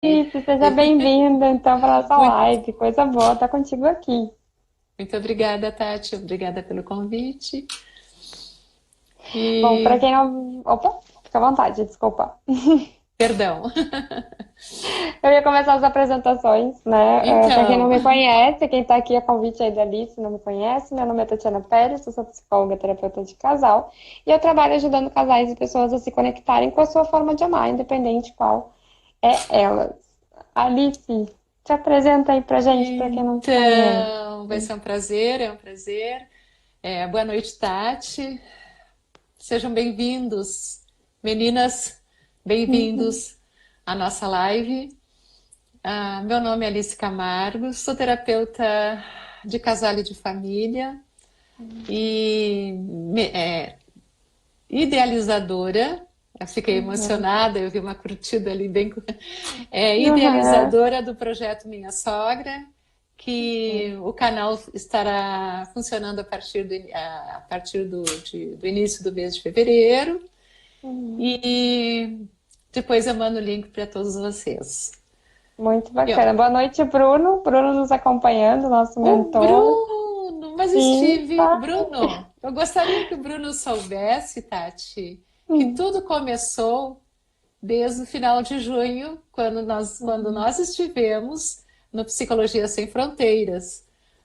Isso, seja bem-vinda então para nossa Muito, live. Coisa boa, tá contigo aqui. muito obrigada, Tati. Obrigada pelo convite. Bom, para E, quem não. Opa, fica à vontade, desculpa. perdão. Eu ia começar as apresentações, né? Para quem não Então, me conhece, quem está aqui a convite aí da Alice, não me conhece, meu nome é Tatiana Pérez, eu sou psicóloga e terapeuta de casal e eu trabalho ajudando casais e pessoas a se conectarem com a sua forma de amar, independente qual é elas. Alice, te apresenta aí pra gente, para quem não te conhece. então, vai ser um prazer, é um prazer. Boa noite, Tati. Sejam bem-vindos, meninas, bem-vindos à nossa live. Meu nome é Alice Camargo, sou terapeuta de casal e de família e idealizadora. Eu fiquei Uhum. emocionada, eu vi uma curtida ali bem. Uhum. Idealizadora do projeto Minha Sogra, que o canal estará funcionando a partir do início do mês de fevereiro. Uhum. E depois eu mando o link para todos vocês. Muito Eu, bacana. Boa noite, Bruno. Bruno nos acompanhando, nosso o mentor. Bruno, mas Sim, Steve, tá. Bruno, eu gostaria que o Bruno soubesse, Tati, que Hum. tudo começou desde o final de junho, quando Uhum. nós estivemos no Psicologia Sem Fronteiras,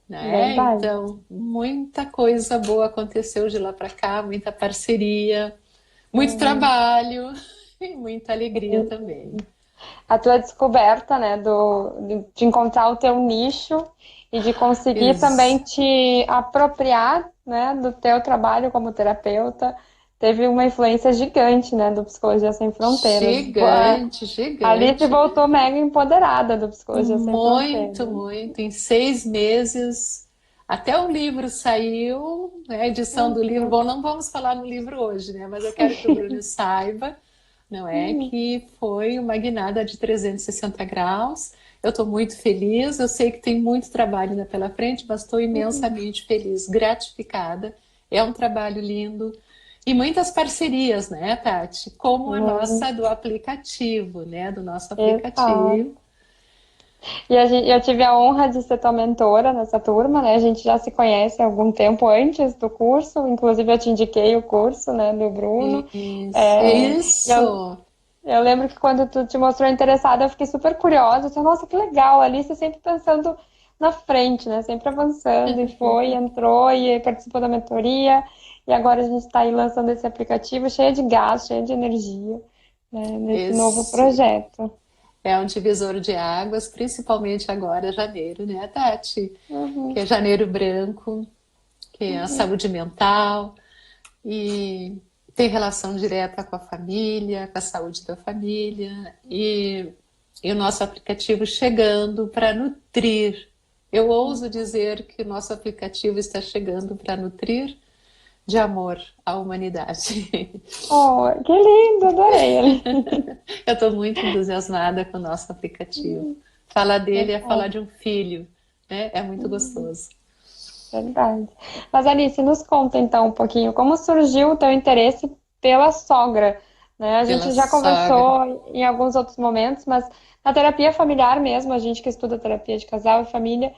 né? Verdade. Então, muita coisa boa aconteceu de lá para cá, muita parceria, muito Uhum. trabalho e muita alegria também. A tua descoberta, né, de encontrar o teu nicho e de conseguir também Ex- te apropriar, né, do teu trabalho como terapeuta, teve uma influência gigante, né, do Psicologia Sem Fronteiras. Gigante, A Alice gigante. voltou mega empoderada do Psicologia Sem Muito, Fronteiras. muito. Em 6 meses, até o livro saiu, né, a edição do livro. Uhum. Bom, não vamos falar no livro hoje, né? Mas eu quero que o Bruno saiba, não é? Uhum. Que foi uma guinada de 360 graus. Eu estou muito feliz. Eu sei que tem muito trabalho ainda pela frente, mas estou Uhum. imensamente feliz, gratificada. É um trabalho lindo. E muitas parcerias, né, Tati? Como a Uhum. nossa do aplicativo, né? Do nosso Exato. aplicativo. E eu tive a honra de ser tua mentora nessa turma, né? A gente já se conhece há algum tempo antes do curso, inclusive eu te indiquei o curso, né, do Bruno. Isso, É, e isso. eu lembro que quando tu te mostrou interessada, eu fiquei super curiosa. Eu disse, nossa, que legal, a Alice sempre pensando na frente, né? Sempre avançando, e foi, entrou e participou da mentoria. E agora a gente está aí lançando esse aplicativo cheio de gás, cheio de energia, né, nesse novo Esse projeto. é um divisor de águas, principalmente agora, janeiro, né, Tati? Que Uhum, é janeiro branco, que é a uhum, saúde mental e tem relação direta com a família, com a saúde da família e o nosso aplicativo chegando para nutrir. Eu ouso dizer que o nosso aplicativo está chegando para nutrir de amor a humanidade. oh, que lindo, adorei ele. Eu estou muito entusiasmada com o nosso aplicativo. Falar dele é falar Verdade, de um filho, né? É muito gostoso. verdade. Mas Alice, nos conta então um pouquinho como surgiu o teu interesse pela sogra, né? A Pela gente já sogra. conversou em alguns outros momentos, mas na terapia familiar mesmo, a gente que estuda terapia de casal e família,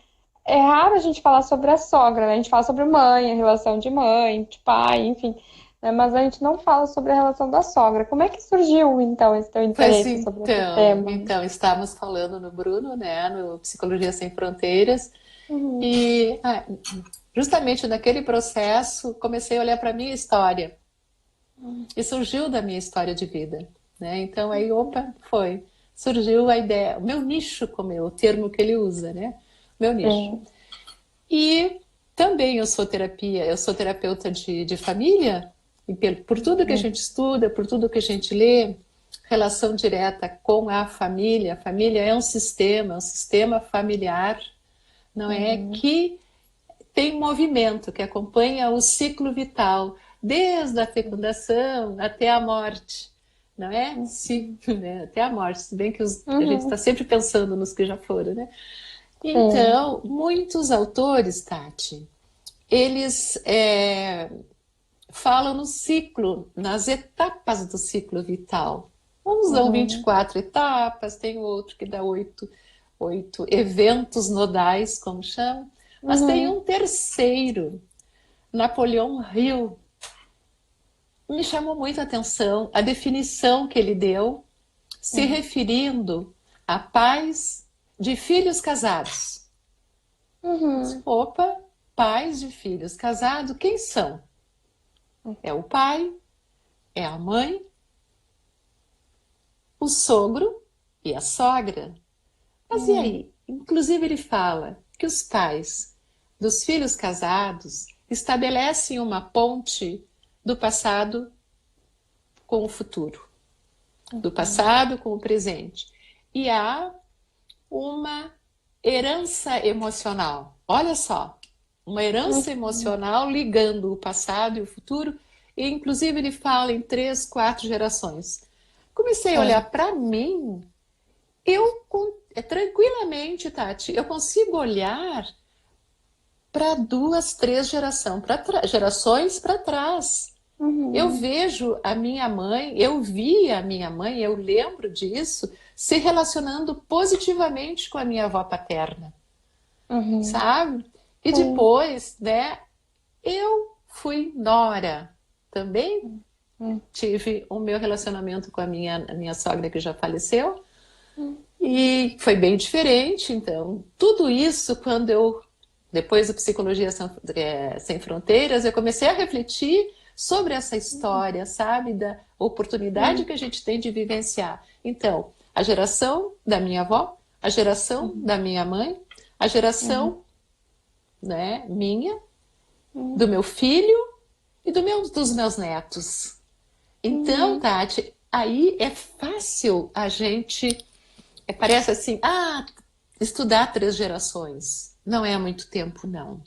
é raro a gente falar sobre a sogra, né? A gente fala sobre mãe, a relação de mãe, de pai, enfim, né? Mas a gente não fala sobre a relação da sogra. Como é que surgiu então esse teu Pois interesse sobre esse então, tema? estávamos falando no Bruno, né, no Psicologia Sem Fronteiras, Uhum, e justamente naquele processo comecei a olhar para a minha história e surgiu da minha história de vida, né? Então aí, opa, surgiu a ideia, o meu nicho, como é o termo que ele usa, né? Meu nicho. sim. E também eu sou terapeuta de família, e por tudo que a Uhum, gente estuda, por tudo que a gente lê, relação direta com a família é um sistema familiar, não é? uhum, Que tem um movimento, que acompanha o ciclo vital, desde a fecundação até a morte, não é? Se, né? Até a morte, se bem que a gente está uhum, sempre pensando nos que já foram, né? sim. Então, muitos autores, Tati, eles falam no ciclo, nas etapas do ciclo vital. Uns dão Uhum. 24 etapas, tem outro que dá oito eventos nodais, como chama, mas tem Uhum. um terceiro, Napoleão Hill. Me chamou muito a atenção a definição que ele deu, se Uhum. referindo a pais de filhos casados. Uhum. Opa, pais de filhos casados, quem são? É o pai, é a mãe, o sogro e a sogra. Mas e Uhum. aí? Inclusive, ele fala que os pais dos filhos casados estabelecem uma ponte do passado com o futuro, do Uhum. passado com o presente. E há uma herança emocional. Olha só, uma herança Uhum. emocional ligando o passado e o futuro. E, inclusive, ele fala em 3, 4 gerações. Comecei a É. olhar para mim. Tranquilamente, Tati, eu consigo olhar para 2, 3 gerações para trás. Eu Uhum. vejo a minha mãe, eu vi a minha mãe, eu lembro disso, se relacionando positivamente com a minha avó paterna, Uhum. sabe? E Sim. depois, né, eu fui nora. Também Uhum. tive o meu relacionamento com a minha sogra que já faleceu. Uhum. E foi bem diferente, então. Tudo isso, quando eu, depois do Psicologia Sem Fronteiras, eu comecei a refletir sobre essa história, sabe? Da oportunidade Uhum. que a gente tem de vivenciar. Então, a geração da minha avó, a geração da minha mãe, a Uhum. geração, né, minha, Uhum. do meu filho e dos meus netos. Então, Uhum. Tati, aí é fácil a gente parece assim, estudar 3 gerações. Não é muito tempo, não.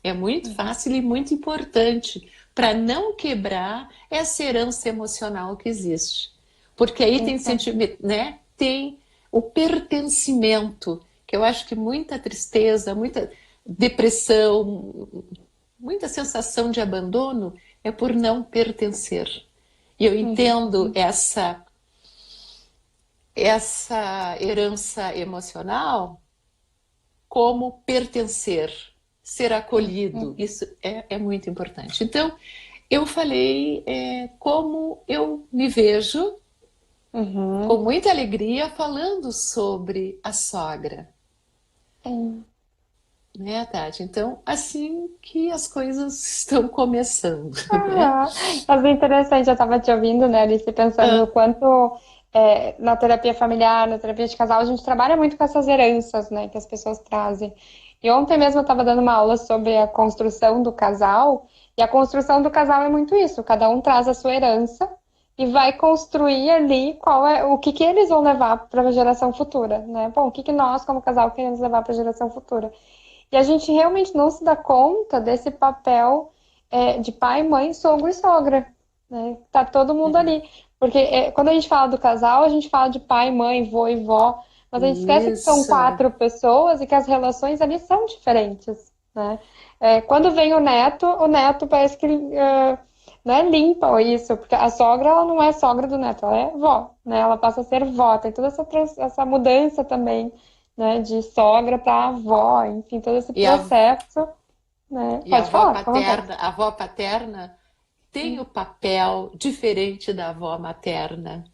É muito Uhum. fácil e muito importante para não quebrar essa herança emocional que existe. Porque aí tem Exato. sentimento, né? Tem o pertencimento, que eu acho que muita tristeza, muita depressão, muita sensação de abandono é por não pertencer. E eu entendo Uhum. essa herança emocional como pertencer, ser acolhido. Uhum. Isso é muito importante. Então, eu falei como eu me vejo com Uhum. muita alegria falando sobre a sogra, Sim. né, Tati? Então, assim que as coisas estão começando, né? Ah, mas é interessante, eu estava te ouvindo, né, Alice, pensando no Ah, quanto na terapia familiar, na terapia de casal, a gente trabalha muito com essas heranças, né, que as pessoas trazem. E ontem mesmo eu estava dando uma aula sobre a construção do casal, e a construção do casal é muito isso, cada um traz a sua herança e vai construir ali qual é o que que eles vão levar para a geração futura, né? Bom, o que que nós, como casal, queremos levar para a geração futura? E a gente realmente não se dá conta desse papel de pai, mãe, sogro e sogra, né? Tá todo mundo ali. Porque quando a gente fala do casal, a gente fala de pai, mãe, vô e vó, mas a gente esquece que são isso. 4 pessoas e que as relações ali são diferentes, né? Quando vem o neto parece que né, limpa isso, porque a sogra ela não é sogra do neto, ela é vó, né? Ela passa a ser vó, tem toda essa mudança também, né, de sogra para avó, enfim, todo esse E a, processo, né? e Pode falar, fica à vontade. a avó paterna tem o Hum. papel diferente da avó materna,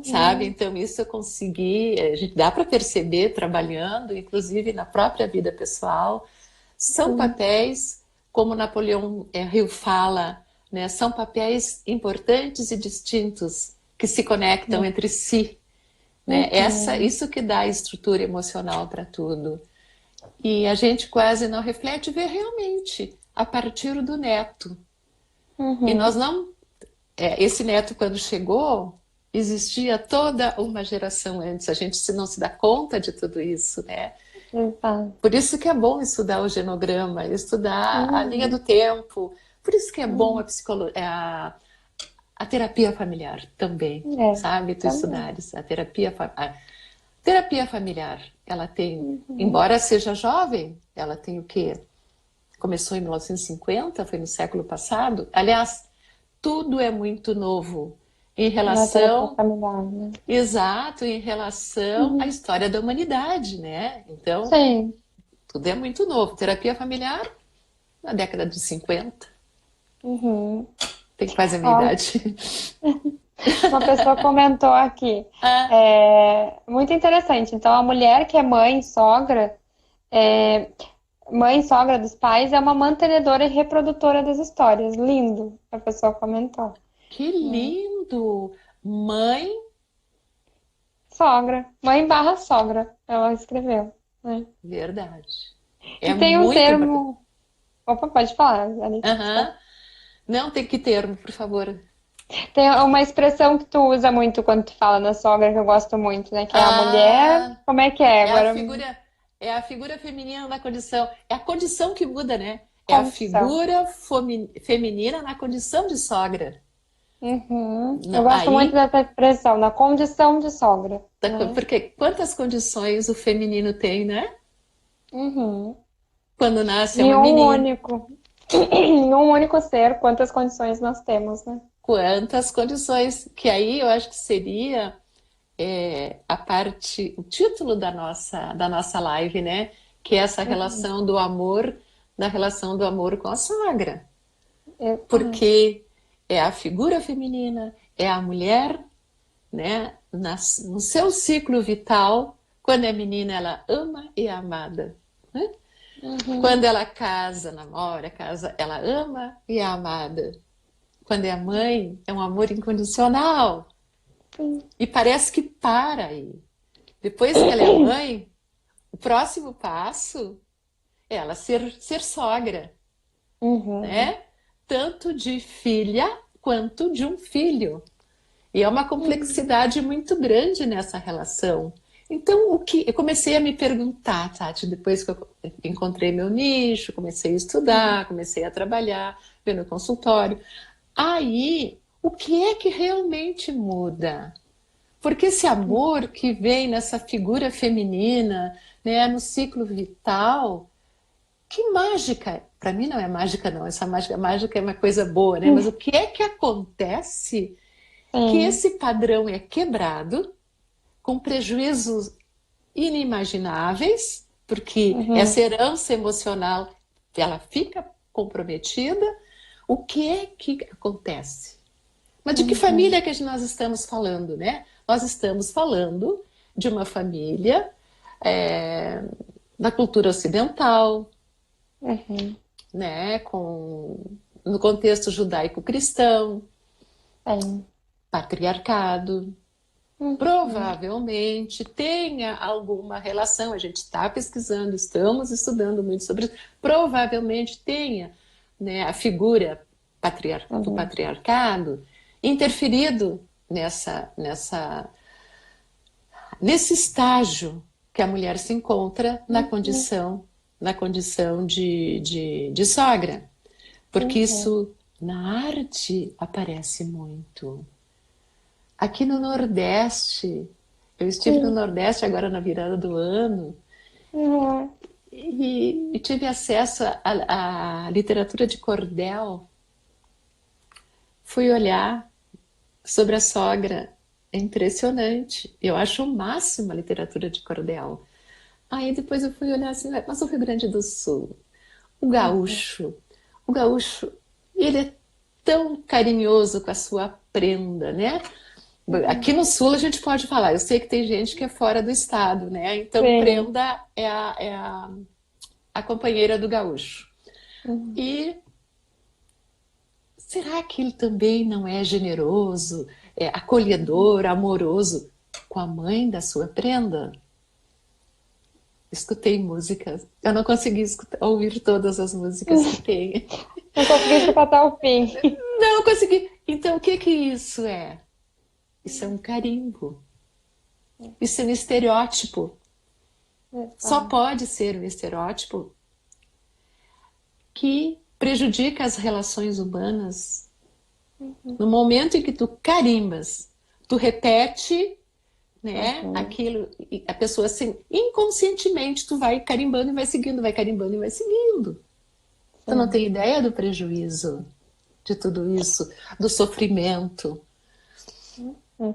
sabe? Uhum, Então, isso eu consegui, a gente dá para perceber trabalhando, inclusive na própria vida pessoal. São sim. papéis, como Napoleão Hill fala, né? São papéis importantes e distintos que se conectam entre si, né? Uhum, Isso que dá estrutura emocional para tudo. E a gente quase não reflete, vê realmente a partir do neto. E nós uhum, não esse neto, quando chegou, existia toda uma geração antes. A gente não se dá conta de tudo isso, né? exato. Por isso que é bom estudar o genograma, estudar a linha do Uhum, tempo. Por isso que é bom uhum. a terapia familiar também, É, sabe? Tu também. estudares a terapia familiar. Ela tem, Uhum, embora seja jovem, ela tem o quê? Começou em 1950, foi no século passado. Aliás, tudo é muito novo. em Na terapia relação, familiar, né? exato, em relação à Uhum. história da humanidade, né? Então, Sim. tudo é muito novo. Terapia familiar, na década de 50, Uhum. tem quase a minha Ó, idade. uma pessoa comentou aqui. Ah, Muito interessante. Então, a mulher que é é, mãe e sogra dos pais, é uma mantenedora e reprodutora das histórias. Lindo, a pessoa comentou. que Né? lindo! Mãe, Sogra. Mãe barra sogra, ela escreveu. Né? verdade. E É tem um muito importante. termo. Opa, pode falar, Alice, Aham. desculpa. Não tem que termo, por favor. Tem uma expressão que tu usa muito quando tu fala na sogra, que eu gosto muito, né? Que é a mulher. Ah, Como é que é? é a Agora, figura, é a figura feminina na condição. É a condição que muda, né? É a condição. figura feminina na condição de sogra. Uhum. Eu Não, gosto muito aí, dessa expressão, na condição de sogra. Né? porque quantas condições o feminino tem, né? Uhum. Quando nasce é Em uma um menina. único, em um único ser, quantas condições nós temos, né? Quantas condições, que aí eu acho que seria a parte, o título da nossa live, né? Que é essa Uhum. relação do amor, da relação do amor com a sogra. Exato. Porque é a figura feminina, é a mulher, né? No seu ciclo vital, quando é menina, ela ama e é amada. Né? Uhum. Quando ela casa, namora, casa, ela ama e é amada. Quando é mãe, é um amor incondicional. Sim. E parece que para aí. Depois que ela é mãe, o próximo passo é ela ser sogra, Uhum. né? Tanto de filha quanto de um filho. E é uma Uhum. complexidade muito grande nessa relação. Então, o que eu comecei a me perguntar, Tati, depois que eu encontrei meu nicho, comecei a estudar, comecei a trabalhar, ver no consultório. Aí, o que é que realmente muda? Porque esse amor que vem nessa figura feminina, né, no ciclo vital, que mágica! Para mim não é mágica, não. Essa mágica é uma coisa boa, né? Mas o que é que acontece que Sim. esse padrão é quebrado com prejuízos inimagináveis, porque essa Uhum. herança emocional ela fica comprometida. O que é que acontece? Mas de que Uhum. família que nós estamos falando, né? Nós estamos falando de uma família é, da cultura ocidental, Uhum. né? No contexto judaico-cristão, Sim. patriarcado. Uhum. Provavelmente tenha alguma relação, a gente está pesquisando, estamos estudando muito sobre isso. Provavelmente tenha, né, a figura do Uhum. patriarcado interferido nesse estágio que a mulher se encontra Uhum. na condição de sogra. Porque Uhum. isso na arte aparece muito. Aqui no Nordeste, eu estive no Sim. Nordeste agora na virada do ano Uhum. e tive acesso à literatura de cordel. Fui olhar sobre a sogra. É impressionante. Eu acho o máximo a literatura de cordel. Aí depois eu fui olhar assim, mas o Rio Grande do Sul, o Uhum. gaúcho, o gaúcho, ele é tão carinhoso com a sua prenda, né? Uhum. Aqui no Sul a gente pode falar, eu sei que tem gente que é fora do estado, né? Então Sim. prenda é a companheira do gaúcho. Uhum. E será que ele também não é generoso, acolhedor, amoroso com a mãe da sua prenda? Escutei músicas. Eu não consegui ouvir todas as músicas que tem. Não consegui escutar até o fim. Não consegui. Então, o que que isso é? Isso é um carimbo. Isso é um estereótipo. Só Exato. pode ser um estereótipo que prejudica as relações humanas. No momento em que tu carimbas, tu repete, né, Uhum. aquilo, e a pessoa assim, inconscientemente tu vai carimbando e vai seguindo, vai carimbando e vai seguindo. Tu não Sim. tem ideia do prejuízo de tudo isso, do sofrimento. Hum.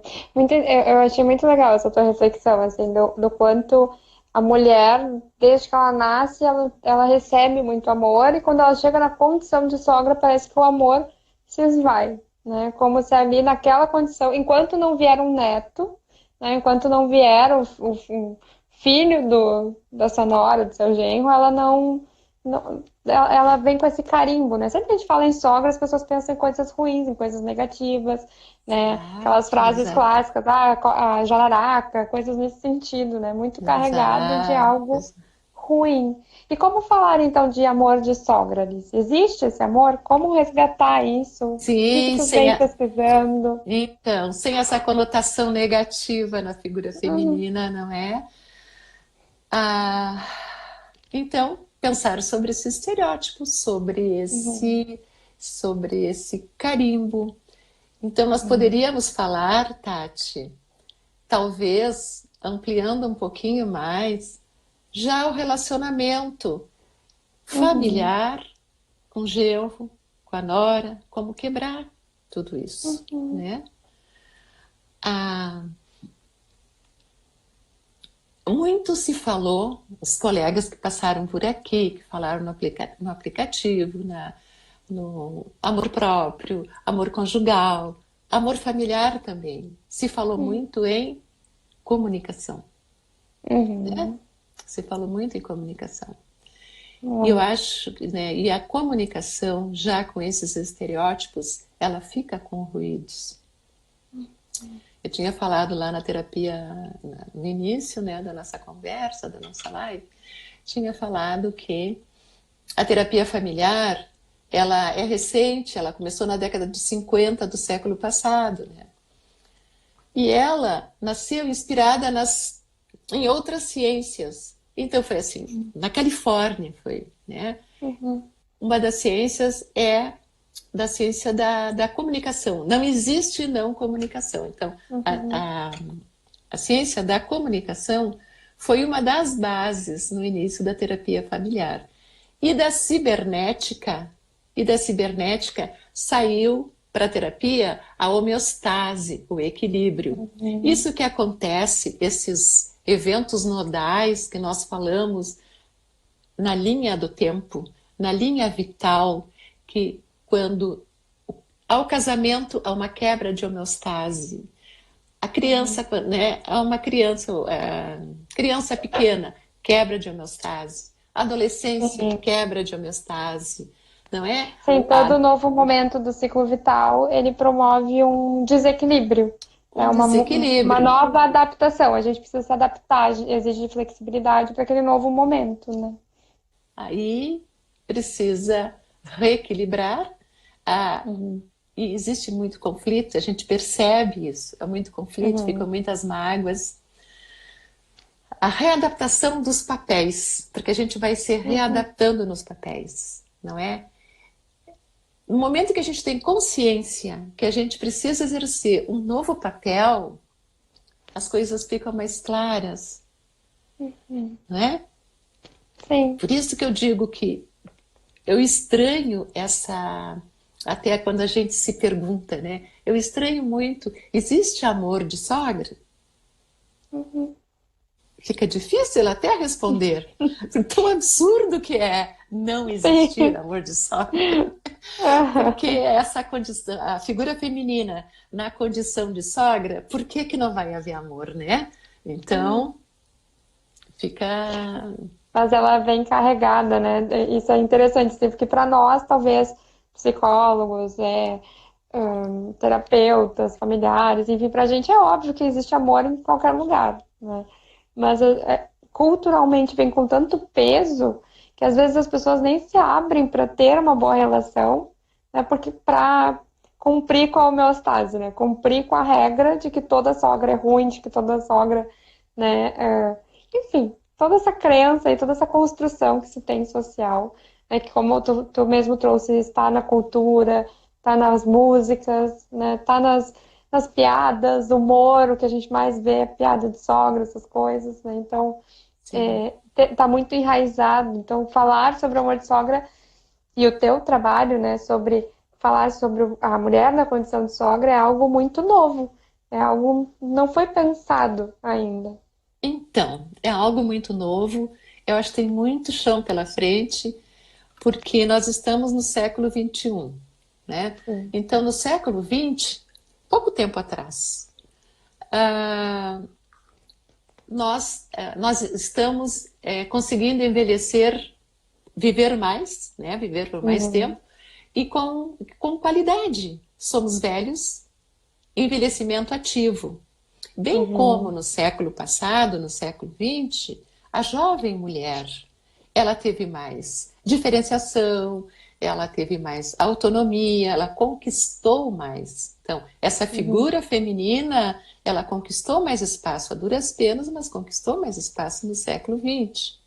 Eu achei muito legal essa tua reflexão, assim, do quanto a mulher, desde que ela nasce, ela recebe muito amor, e quando ela chega na condição de sogra, parece que o amor se esvai, né? Como se ali naquela condição, enquanto não vier um neto, né? Enquanto não vier o filho da sua nora, do seu genro, ela ela vem com esse carimbo, né? Sempre que a gente fala em sogra, as pessoas pensam em coisas ruins, em coisas negativas, né? Aquelas Exato, frases exato, clássicas, a jararaca, coisas nesse sentido, né? Muito carregado de exato. algo ruim. E como falar então de amor de sogra, Alice? Existe esse amor? Como resgatar isso? O que que Sim, tu vem pesquisando? então, sem essa conotação negativa na figura Uhum, feminina, não é? Ah, então, pensar sobre esse estereótipo, uhum, sobre esse carimbo. Então, nós uhum, poderíamos falar, Tati, talvez ampliando um pouquinho mais, já o relacionamento uhum, familiar com o genro, com a nora, como quebrar tudo isso, uhum, né? Ah, muito se falou, os colegas que passaram por aqui, que falaram no aplicativo, no amor próprio, amor conjugal, amor familiar também. Se falou uhum, muito em comunicação, né? uhum. Se falou muito em comunicação. E eu Muito. acho, né, e a comunicação, já com esses estereótipos, ela fica com ruídos. Eu tinha falado lá na terapia, no início, né, da nossa conversa, da nossa live, tinha falado que a terapia familiar, ela é recente, ela começou na década de 50 do século passado, né? E ela nasceu inspirada em outras ciências. Então foi assim, na Califórnia foi, né? Uhum, Uma das ciências é da ciência da comunicação. Não existe não comunicação. Então, uhum, a, a, a ciência da comunicação foi uma das bases no início da terapia familiar. E da cibernética, e da cibernética saiu para a terapia a homeostase, o equilíbrio. uhum, Isso que acontece, esses eventos nodais que nós falamos na linha do tempo, na linha vital, que quando ao casamento há uma quebra de homeostase, a criança, uhum, né, há uma criança, criança pequena, quebra de homeostase, adolescência, sim. quebra de homeostase, não é? Sim, todo novo momento do ciclo vital, ele promove um desequilíbrio, Um é uma desequilíbrio. nova adaptação. A gente precisa se adaptar, exige flexibilidade para aquele novo momento, né? Aí precisa reequilibrar. Ah, Uhum, e existe muito conflito, a gente percebe isso, há muito conflito, ficam uhum, muitas mágoas. A readaptação dos papéis, porque a gente vai se uhum, readaptando nos papéis, não é? No momento que a gente tem consciência que a gente precisa exercer um novo papel, as coisas ficam mais claras, uhum. não é? Sim. Por isso que eu digo que eu estranho essa. Até quando a gente se pergunta, né? Eu estranho muito. Existe amor de sogra? Uhum. Fica difícil até responder. Tão absurdo que é não existir Sim. amor de sogra. Porque essa condição, a figura feminina na condição de sogra, por que que não vai haver amor, né? Uhum. Então, fica. Mas ela vem carregada, né? Isso é interessante, assim, porque para nós, talvez, psicólogos, terapeutas, familiares, enfim, para a gente é óbvio que existe amor em qualquer lugar, né? Mas culturalmente vem com tanto peso que às vezes as pessoas nem se abrem para ter uma boa relação, né? Porque para cumprir com a homeostase, né? Cumprir com a regra de que toda sogra é ruim, de que toda sogra, né? Enfim, toda essa crença e toda essa construção que se tem social, né? Que como tu mesmo trouxe, está na cultura, tá nas músicas, né? Tá nas piadas, humor, o que a gente mais vê é piada de sogra, essas coisas, né? Então, Sim, tá muito enraizado. Então, falar sobre o amor de sogra e o teu trabalho, né, sobre falar sobre a mulher na condição de sogra é algo muito novo, É algo não foi pensado ainda. Então, é algo muito novo. Eu acho que tem muito chão pela frente, porque nós estamos no século XXI, né? Sim. Então, no século XX, pouco tempo atrás, ah, nós estamos conseguindo envelhecer, viver mais, né? Viver por mais Uhum. tempo e com qualidade. Somos velhos, envelhecimento ativo. Bem como Uhum. no século passado, no século XX, a jovem mulher, ela teve mais diferenciação, ela teve mais autonomia, ela conquistou mais. Então, essa Uhum. figura feminina, ela conquistou mais espaço a duras penas, mas conquistou mais espaço no século XX.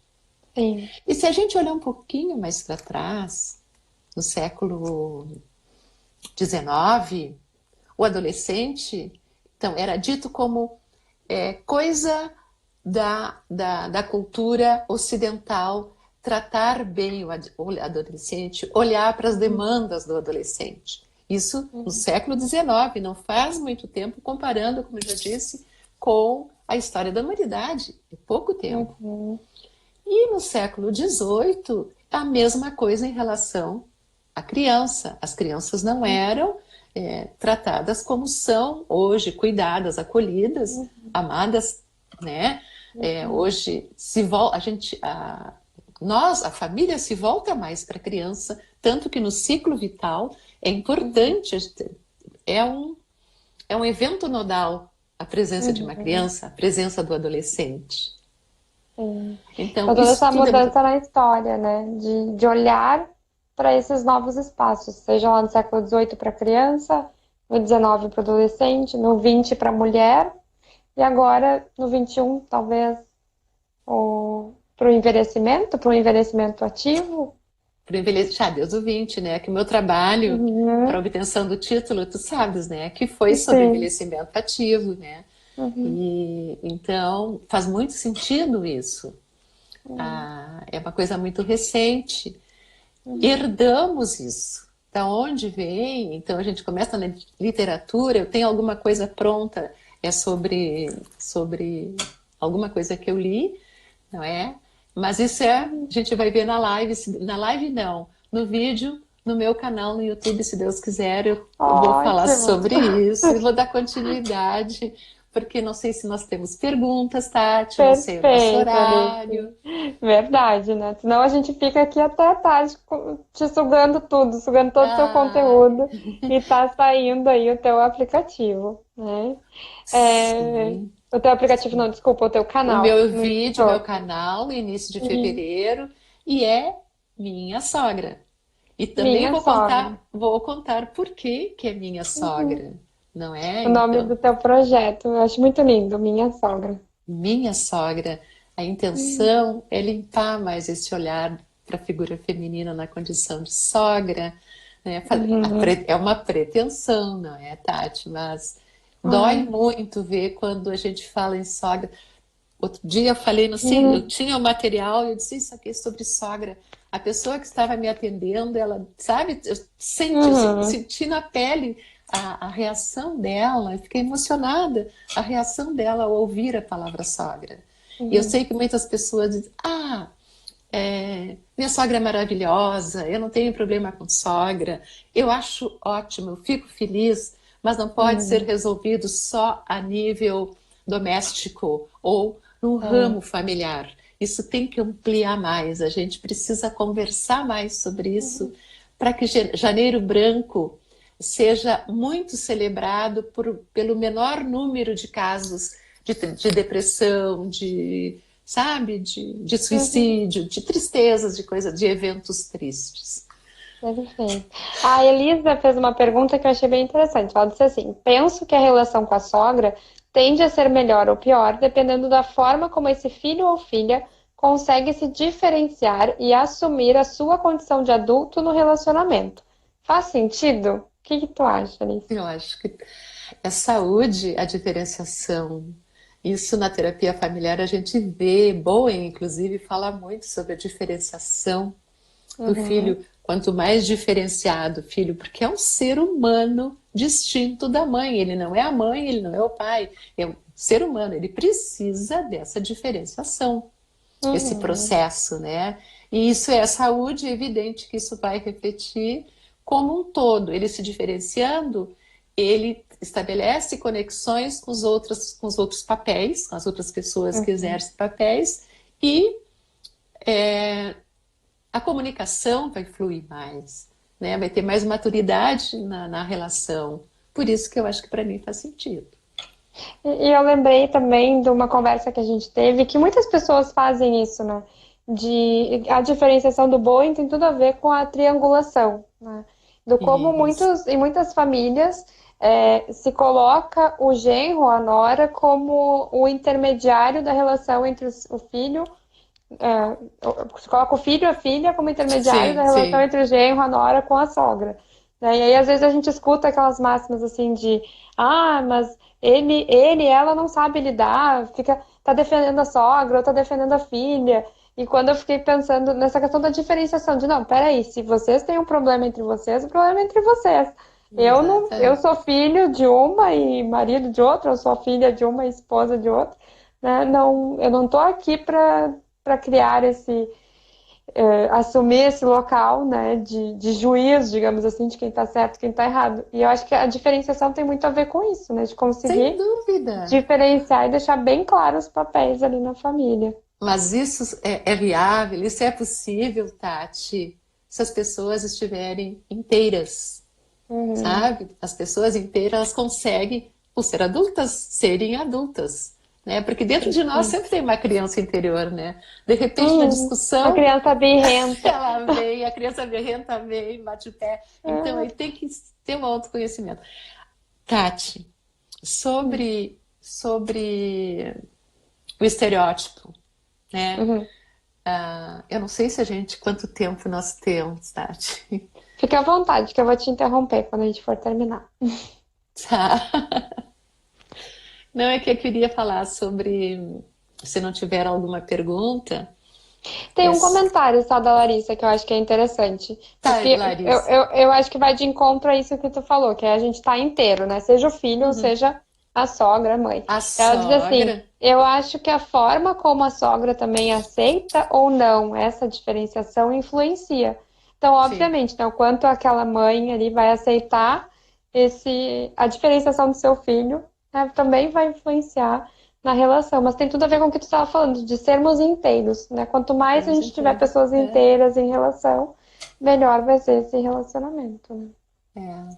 Sim. E se a gente olhar um pouquinho mais para trás, no século XIX, o adolescente, então, era dito como coisa da cultura ocidental tratar bem o adolescente, olhar para as demandas do adolescente. Isso no Uhum. século XIX, não faz muito tempo, comparando, como eu já disse, com a história da humanidade, é pouco tempo. Uhum. E no século XVIII, a mesma coisa em relação à criança. As crianças não eram tratadas como são hoje, cuidadas, acolhidas, amadas, né? Uhum. Hoje a gente, nós, a família se volta mais para a criança, tanto que no ciclo vital é Uhum. importante, é um, é um evento nodal a presença de uma Uhum. criança, a presença do adolescente. Sim. Então, Então, toda isso essa tudo é muito. mudança na história, né? De olhar para esses novos espaços, seja lá no século XVIII para criança, no XIX para adolescente, no XX para mulher, e agora no XXI, talvez, para o envelhecimento ativo. Para envelhecer, Deus o 20, né? Que o meu trabalho para Uhum. obtenção do título, tu sabes, né? Que foi sobre Sim. envelhecimento ativo, né? Uhum. E então faz muito sentido isso. Uhum. É uma coisa muito recente. Uhum. Herdamos isso. Da onde vem? Então a gente começa na literatura. Eu tenho alguma coisa pronta sobre alguma coisa que eu li, não é? Mas isso a gente vai ver na live. Na live não, no vídeo, no meu canal no YouTube, se Deus quiser, eu vou falar Ótimo. sobre isso e vou dar continuidade, porque não sei se nós temos perguntas, Tati, não sei o nosso Perfeito, Alice. horário. Verdade, né? Senão a gente fica aqui até tarde te sugando tudo, sugando todo o seu Ah, conteúdo e tá saindo aí o teu aplicativo, né? É, sim. o teu aplicativo, não, desculpa, o teu O canal meu no vídeo, meu YouTube. canal, início de Uhum. fevereiro, e é minha sogra. E também Minha sogra. vou contar por que é minha Uhum. sogra, não é? O nome do Então, teu projeto, eu acho muito lindo, Minha Sogra. minha sogra, a intenção é limpar mais esse olhar para a figura feminina na condição de sogra, né? Uhum. É uma pretensão, não é, Tati? Mas dói Ai. muito ver quando a gente fala em sogra. Outro dia eu falei, no, sim, eu Uhum. tinha o material e eu disse isso aqui é sobre sogra. A pessoa que estava me atendendo, ela, sabe, eu Uhum. senti na pele a reação dela, eu fiquei emocionada, a reação dela ao ouvir a palavra sogra. E eu Uhum. sei que muitas pessoas dizem, minha sogra é maravilhosa, eu não tenho problema com sogra, eu acho ótimo, eu fico feliz, mas não pode ser Uhum. resolvido só a nível doméstico ou no É. ramo familiar. Isso tem que ampliar mais, a gente precisa conversar mais sobre isso Uhum. para que Janeiro Branco seja muito celebrado pelo menor número de casos de depressão, sabe, de Uhum. suicídio, de tristezas, de coisa, de eventos tristes. Perfeito. A Elisa fez uma pergunta que eu achei bem interessante. Ela disse assim: penso que a relação com a sogra tende a ser melhor ou pior, dependendo da forma como esse filho ou filha consegue se diferenciar e assumir a sua condição de adulto no relacionamento. Faz sentido? O que que tu acha, Alice? Eu acho que é saúde a diferenciação. Isso na terapia familiar a gente vê, Bowen, inclusive, fala muito sobre a diferenciação do Uhum. filho. Quanto mais diferenciado o filho, porque é um ser humano distinto da mãe. Ele não é a mãe, ele não é o pai. É um ser humano, ele precisa dessa diferenciação, esse Uhum. processo, né? E isso é saúde, é evidente que isso vai refletir como um todo. Ele se diferenciando, ele estabelece conexões com os outros papéis, com as outras pessoas que Uhum. exercem papéis, e a comunicação vai fluir mais, né? Vai ter mais maturidade na relação. Por isso que eu acho que para mim faz sentido. E eu lembrei também de uma conversa que a gente teve, que muitas pessoas fazem isso, né? A diferenciação do Boeing tem tudo a ver com a triangulação, né? Do como Isso. em muitas famílias se coloca o genro, a nora, como o intermediário da relação entre o filho, é, se coloca o filho e a filha como intermediário da Sim, relação sim. entre o genro, a nora com a sogra. Né? E aí, às vezes, a gente escuta aquelas máximas assim de mas ela não sabe lidar, tá defendendo a sogra ou tá defendendo a filha. E quando eu fiquei pensando nessa questão da diferenciação, de não, peraí, se vocês têm um problema entre vocês, o problema é entre vocês. Eu não, eu Exatamente. sou filho de uma e marido de outra, eu sou filha de uma e esposa de outra, né? Não, eu não tô aqui para criar assumir esse local, né, de juízo, digamos assim, de quem está certo e quem está errado. E eu acho que a diferenciação tem muito a ver com isso, né, de Sem conseguir dúvida. diferenciar e deixar bem claros os papéis ali na família. Mas isso é viável, isso é possível, Tati, se as pessoas estiverem inteiras, Uhum, sabe? As pessoas inteiras, elas conseguem, por ser adultas, serem adultas, né? Porque dentro de nós sim. sempre tem uma criança interior, né? De repente, na A discussão, criança birrenta. ela vem, a criança berrenta vem, bate o pé. Então, Ah, aí tem que ter um autoconhecimento. Tati, hum, sobre o estereótipo, né? uhum. Eu não sei se a gente, quanto tempo nós temos, Tati. Fica à vontade, que eu vou te interromper quando a gente for terminar. Tá? Não é que eu queria falar sobre, se não tiver alguma pergunta, Tem é, um comentário só da Larissa que eu acho que é interessante, tá, porque Larissa. eu acho que vai de encontro a isso que tu falou, que é a gente tá inteiro, né? Seja o filho ou Uhum. seja a sogra, a mãe. A Ela diz assim: sogra, eu acho que a forma como a sogra também aceita ou não essa diferenciação influencia. Então, sim, obviamente, né, o quanto aquela mãe ali vai aceitar a diferenciação do seu filho, né, também vai influenciar na relação, mas tem tudo a ver com o que tu estava falando, de sermos inteiros, né? Quanto mais a temos gente tiver inteiros. pessoas inteiras em relação, melhor vai ser esse relacionamento, né? É.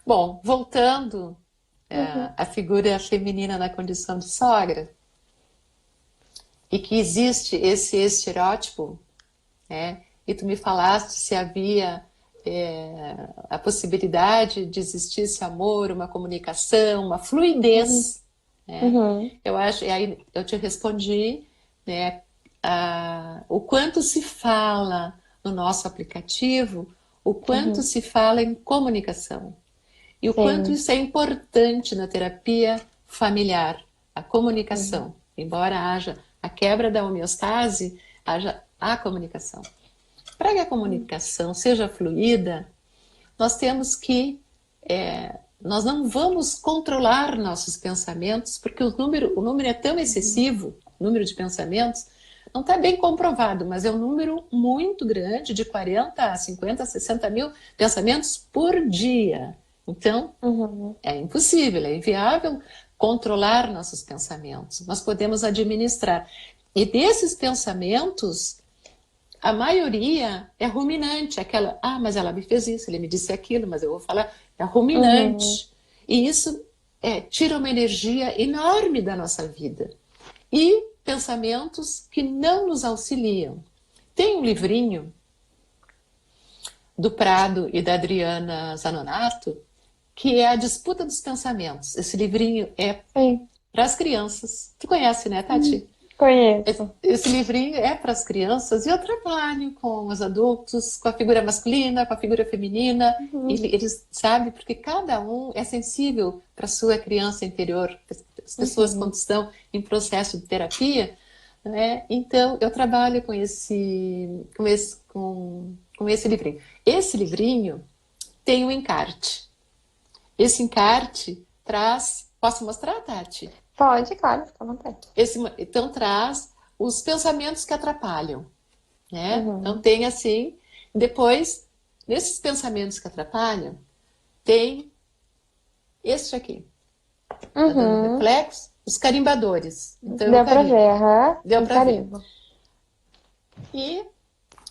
Bom, voltando Uhum, à figura feminina na condição de sogra, e que existe esse estereótipo, né? E tu me falaste se havia a possibilidade de existir esse amor, uma comunicação, uma uhum, fluidez, né? uhum, Eu acho, e aí eu te respondi, né, o quanto se fala no nosso aplicativo, o quanto uhum. se fala em comunicação e o quanto Sim. isso é importante na terapia familiar, a Uhum, comunicação. Embora haja a quebra da homeostase, haja a comunicação. Para que a comunicação seja fluida, nós temos que nós não vamos controlar nossos pensamentos, porque o número é tão uhum, excessivo, o número de pensamentos, não está bem comprovado, mas é um número muito grande, de 40 a 50, 60 mil pensamentos por dia. Então, uhum, é impossível, é inviável controlar nossos pensamentos. Nós podemos administrar. E desses pensamentos, a maioria é ruminante, aquela, mas ela me fez isso, ele me disse aquilo, mas eu vou falar, é uhum, ruminante. E isso tira uma energia enorme da nossa vida. E pensamentos que não nos auxiliam. Tem um livrinho do Prado e da Adriana Zanonato que é A Disputa dos Pensamentos. Esse livrinho é sim. para as crianças. Tu conhece, né, Uhum. Tati? Conheço. Esse livrinho é para as crianças e eu trabalho com os adultos, com a figura masculina, com a figura feminina. Uhum, Eles sabem porque cada um é sensível para a sua criança interior. As pessoas uhum, quando estão em processo de terapia, né? Então eu trabalho com esse livrinho. Esse livrinho tem um encarte. Esse encarte traz. Posso mostrar, Tati? Pode, claro, fica à vontade. Então traz os pensamentos que atrapalham, né? Então Uhum. tem assim. Depois, nesses pensamentos que atrapalham, tem este aqui. Tá dando Uhum. reflexo? Os carimbadores. Então eu Deu pra carimbo. ver, aham. Deu Um para ver. carimbo. E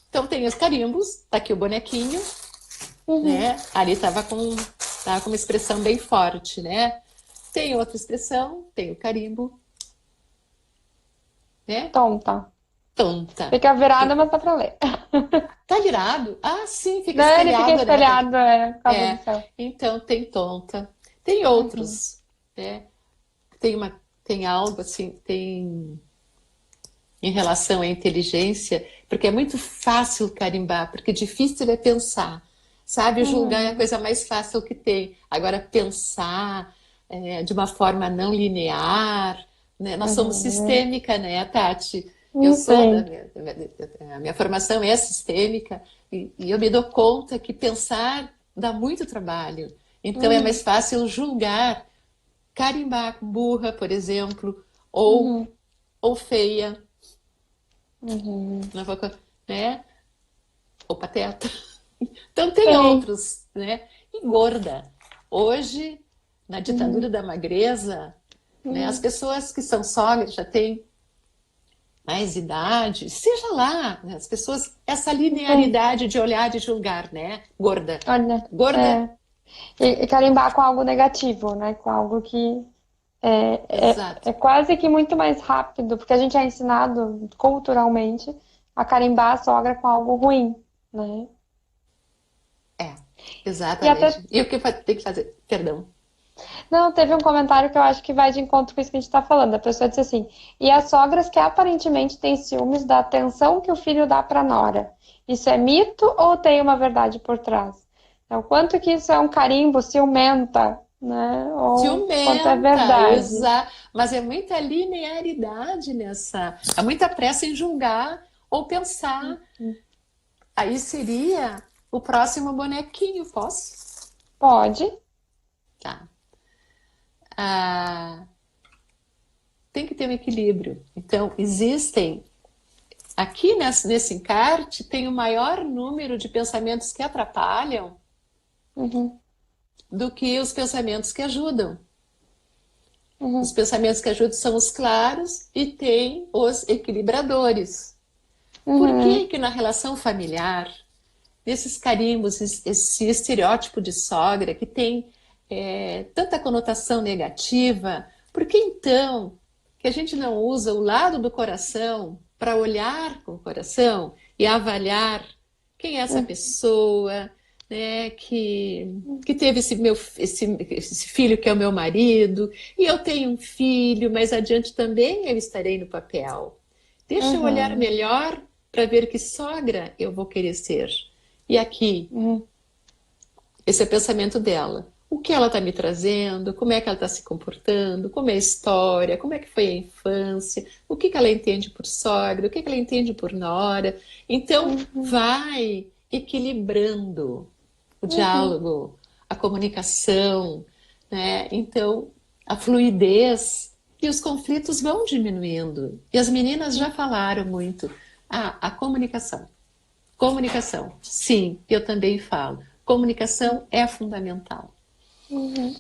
então tem os carimbos. Tá aqui o bonequinho, Uhum. né? Ali tava com uma expressão bem forte, né? Tem outra expressão, tem o carimbo, né? Tonta. Tonta. Fica virada, Tem- mas dá pra ler. Tá virado? Ah, sim, fica Não, ele fica espelhado, né? espelhado, por causa do É, céu. então tem tonta. Tem Uhum. outros, né? Tem algo assim, tem em relação à inteligência, porque é muito fácil carimbar, porque difícil é pensar. Sabe, julgar é a Uhum. coisa mais fácil que tem. Agora, pensar de uma forma não linear, né? Nós somos Uhum. sistêmica, né, Tati? Eu sou Sim. a minha formação é sistêmica e eu me dou conta que pensar dá muito trabalho. Então é Uhum. mais fácil julgar, carimbar com burra, por exemplo, ou, Uhum. ou feia, Uhum. não vou né? Ou pateta. Então tem Sim. outros, né? E gorda. Hoje, na Uhum. ditadura da magreza, né, as Uhum. pessoas que são sogras já têm mais idade, seja lá, né, as pessoas, essa Sim. linearidade de olhar e julgar, né? Gorda. Olha, Gorda, é. E carimbar com algo negativo, né? Com algo que é exato. quase que muito mais rápido, porque a gente é ensinado culturalmente a carimbar a sogra com algo ruim, né? É, E até, exatamente. E o que tem que fazer? Perdão. não, teve um comentário que eu acho que vai de encontro com isso que a gente está falando. A pessoa disse assim: e as sogras que aparentemente têm ciúmes da atenção que o filho dá para a nora. Isso é mito ou tem uma verdade por trás? Então, quanto que isso é um carimbo ciumenta, né? Ou quanto é Ciumenta, verdade? mas é muita linearidade nessa. Há muita pressa em julgar ou pensar. Aí seria o próximo bonequinho, posso? Pode. Tá. Ah, tem que ter um equilíbrio. Então, existem. Aqui nesse encarte tem o maior número de pensamentos que atrapalham Uhum, do que os pensamentos que ajudam. Os uhum, pensamentos que ajudam são os claros e tem os equilibradores. Por que uhum, que na relação familiar, nesses carimbos, esse estereótipo de sogra que tem tanta conotação negativa, por que então que a gente não usa o lado do coração para olhar com o coração e avaliar quem é essa uhum, pessoa, né, que teve esse filho que é o meu marido, e eu tenho um filho, mas adiante também eu estarei no papel. Deixa eu olhar uhum, melhor para ver que sogra eu vou querer ser. E aqui, uhum, esse é o pensamento dela. O que ela está me trazendo, como é que ela está se comportando, como é a história, como é que foi a infância, o que que ela entende por sogra, o que que ela entende por nora. Então, uhum, vai equilibrando o uhum, diálogo, a comunicação, né? Então, a fluidez e os conflitos vão diminuindo. E as meninas já falaram muito. Ah, a comunicação. Comunicação, sim, eu também falo. Comunicação é fundamental. uhum.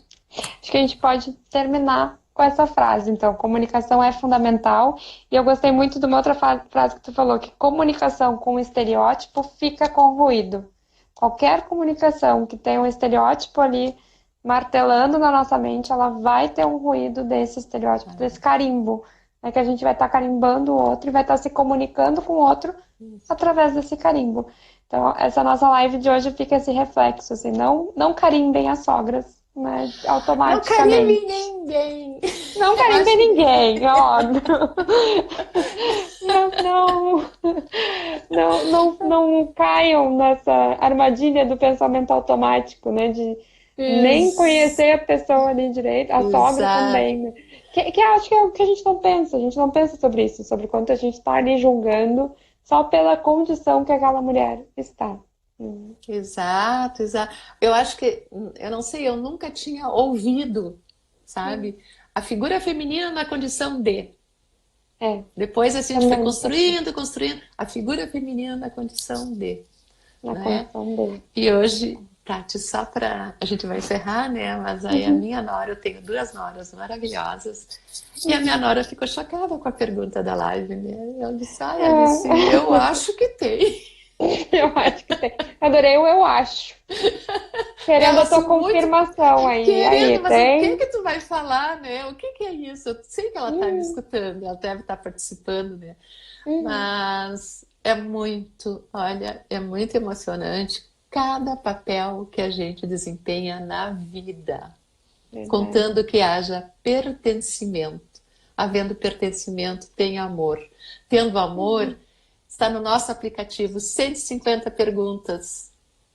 Acho que a gente pode terminar com essa frase. Então, comunicação é fundamental. E eu gostei muito de uma outra frase que tu falou, que comunicação com estereótipo fica com ruído. Qualquer comunicação que tenha um estereótipo ali martelando na nossa mente, ela vai ter um ruído desse estereótipo, desse carimbo, né? Que a gente vai estar carimbando o outro e vai estar se comunicando com o outro através desse carimbo. Então, essa nossa live de hoje fica esse reflexo, assim, não carimbem as sogras, né, Não carimbe automaticamente. ninguém. Não Eu carimbem acho que ninguém, óbvio. Não, não, não caiam nessa armadilha do pensamento automático, né, de nem Ex- conhecer a pessoa ali direito, a sogra exato. também, né? Que acho que é o que a gente não pensa sobre isso, sobre quanto a gente está ali julgando só pela condição que aquela mulher está. Exato, exato. Eu acho que, eu não sei, eu nunca tinha ouvido, sabe? A figura feminina na condição de. É, Depois assim, a gente foi também nunca tinha, construindo, construindo a figura feminina na condição de, na né? condição dele. E hoje, Tati, só para a gente vai encerrar, né? Mas aí a Uhum, minha nora, eu tenho duas noras maravilhosas, e a minha uhum. nora ficou chocada com a pergunta da live, né? Eu disse, ai, Alice, eu É, acho que tem. eu acho que tem. Adorei o eu acho. Querendo Ela a tua assim, muito confirmação aí. E aí, querendo, mas o que tem? que tu vai falar, né? O que que é isso? Eu sei que ela está me Uhum, escutando, ela deve estar participando, né? uhum. Mas é muito, olha, é muito emocionante cada papel que a gente desempenha na vida, Verdade. contando que haja pertencimento. Havendo pertencimento, tem amor. Tendo amor, Uhum, está no nosso aplicativo 150 perguntas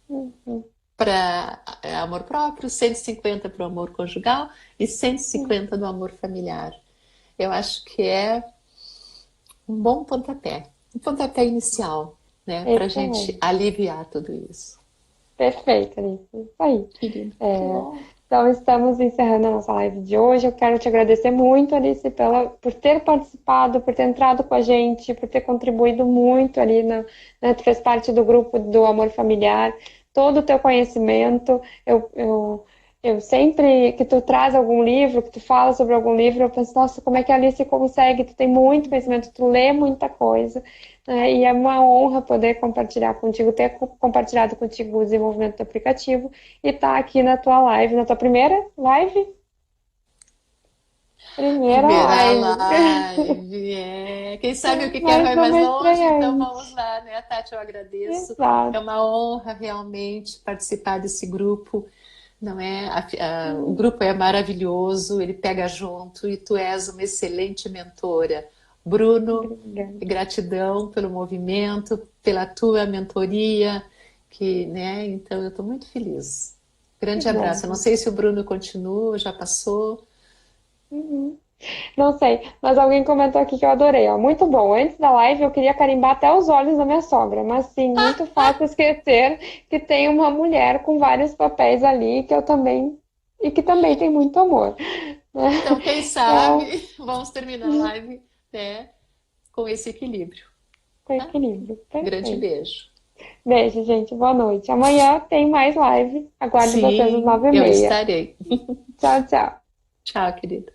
uhum, para amor próprio, 150 para o amor conjugal e uhum. 150 do amor familiar. Eu acho que é um pontapé inicial, né, para a gente Excelente. aliviar tudo isso. Perfeito, Alice. Isso aí. Querido, que É, bom. então, estamos encerrando a nossa live de hoje. Eu quero te agradecer muito, Alice, por ter participado, por ter entrado com a gente, por ter contribuído muito ali, né, tu fez parte do grupo do Amor Familiar, todo o teu conhecimento. Eu sempre que tu traz algum livro, que tu fala sobre algum livro, eu penso, nossa, como é que a Alice consegue? Tu tem muito conhecimento, tu lê muita coisa, né? E é uma honra poder compartilhar contigo, ter compartilhado contigo o desenvolvimento do aplicativo e tá aqui na tua live, na tua primeira live? Primeira Primeira live. live, é. Quem sabe o que quer Mais vai mais uma longe, então vamos estreante. lá, né, Tati? Eu agradeço. É Exato. uma honra realmente participar desse grupo, não é? O grupo é maravilhoso, ele pega junto e tu és uma excelente mentora. Bruno, Obrigada. gratidão pelo movimento, pela tua mentoria, que, né? Então eu estou muito feliz. Que Grande bom. abraço. Eu não sei se o Bruno continua, já passou. Uhum. Não sei, mas alguém comentou aqui que eu adorei, ó. Muito bom. Antes da live eu queria carimbar até os olhos da minha sogra, mas sim, muito fácil esquecer que tem uma mulher com vários papéis ali que eu também e que também tem muito amor, né? Então, quem Então, sabe, vamos terminar a live, né, com esse equilíbrio, com tá? equilíbrio. Grande Perfeito. beijo. Beijo, gente. Boa noite. Amanhã tem mais live. Aguardo vocês às Sim, nove e eu meia. estarei. Tchau, tchau. Tchau, querida.